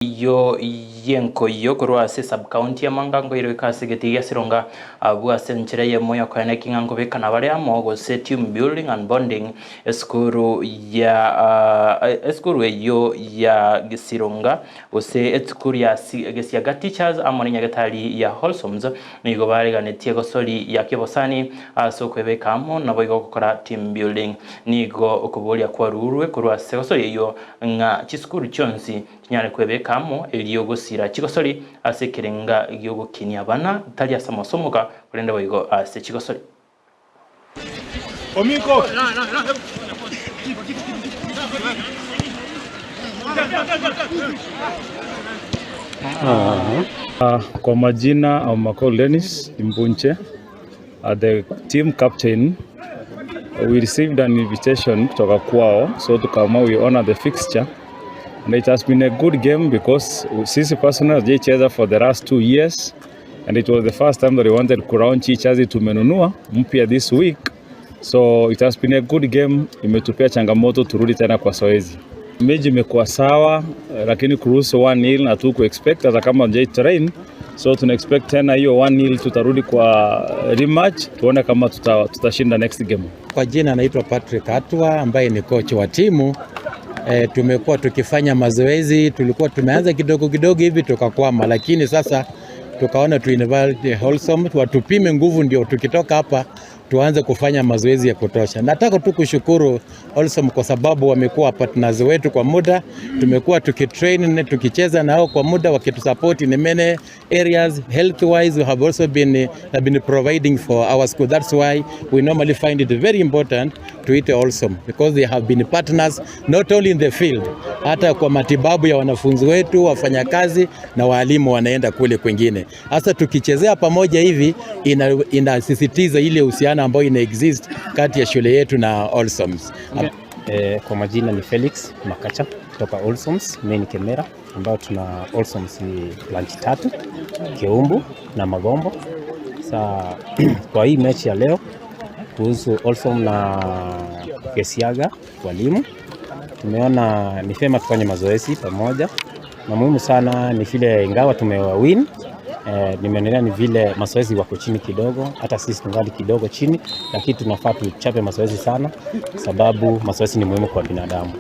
Yo yenko yo kurwa se sub county ya mangango iro kasegeti ya sironga abua senchira ye moyo kwa na kingango beka na bale amogo se team building and bonding eskuru yo ya gisironga ose eskuru ya gesiaga teachers amoni nyagatali ya wholesomes nigo bale ganetie gosoli ya kibosani so kwebeka amo nabo igo gukora team building nigo okubolia kwa rurwe kurwa se gosoli yo nga chiskuru chonsi nyane kwebeka amo eliyogo sira chigosori asekerenga igihugu kinyabana tali asamosomoka kurenda bayigo ase chigosori Omiko kwa majina Amakol Dennis Imbunche, the team captain. We received an invitation kutoka kwao, so tukama we honor the fixture. And it has been a good game because sisi personally hajacheza for the last 2 years, and it was the first time that we wanted crown chichazi tumenunua mpya this week, so it has been a good game. Imetupea changamoto turudi tena kwa zoezi. Mechi imekuwa sawa, lakini kuruhusu 1-0 na tuku expect hata kama hajai train, so tuna expect tena hiyo 1-0 tutarudi kwa rematch tuone kama tutashinda next game. Kwa jina naitwa Patrick Atwa ambaye ni coach wa timu. Tumekuwa tukifanya mazoezi, tulikuwa tumeanza kidogo hivi tukakwama, lakini sasa tukaona tuinvolve Wholesome watupime nguvu, ndio tukitoka hapa tuanze kufanya mazoezi ya kutosha. Nataka tu kushukuru Wholesome kwa sababu wamekuwa partners wetu kwa muda. Tumekuwa tukitrain tukicheza nao kwa muda, wakitusupport in many areas. Health wise we have also been providing for our school. That's why we normally find it very important to eat Wholesome, because they have been partners not only in the field, hata kwa matibabu ya wanafunzi wetu, wafanyakazi na walimu wanaenda kule kwingine. Hasa tukichezea pamoja hivi inasisitiza ile uhusiano ambao ina exist kati ya shule yetu na Wholesomes. Kwa majina ni Felix Makacha kutoka Wholesomes main Kemera, ambao tuna Wholesomes branch 3 Keumbu na Magombo. Kwa hii mechi ya leo kuhusu Wholesome na Kesiaga walimu, tumeona ni fema tufanye mazoezi pamoja, na muhimu sana ni vile ingawa tumewawin, nimeonelea ni vile mazoezi wako chini kidogo, hata sisi tungali kidogo chini, lakini tunafaa tuchape mazoezi sana sababu mazoezi ni muhimu kwa binadamu.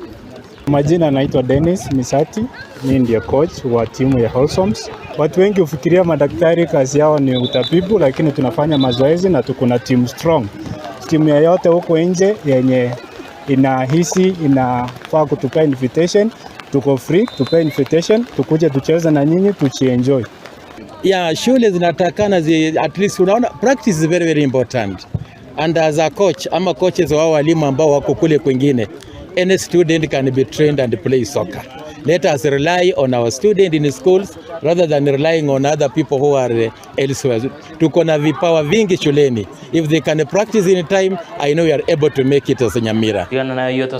Majina naitwa Dennis Misati, mimi ndiye coach wa timu ya Wholesomes. Watu wengi ufikiria madaktari kazi yao ni utabibu, lakini tunafanya mazoezi na tuko na team strong. Timu yote huko nje yenye inahisi inafaa kutupa invitation, tuko free tupe invitation, tukuje tucheze na nyinyi tuchienjoy. Shule zinatakana at least unaona practice is very very important, and as a coach ama coaches wa walimu ambao wako kule kwingine, any student can be trained and play soccer. Let us rely on our student in schools rather than relying on other people who are elsewhere. Tuko na vipawa vingi shuleni. If they can practice in time, I know we are able to make it as Nyamira.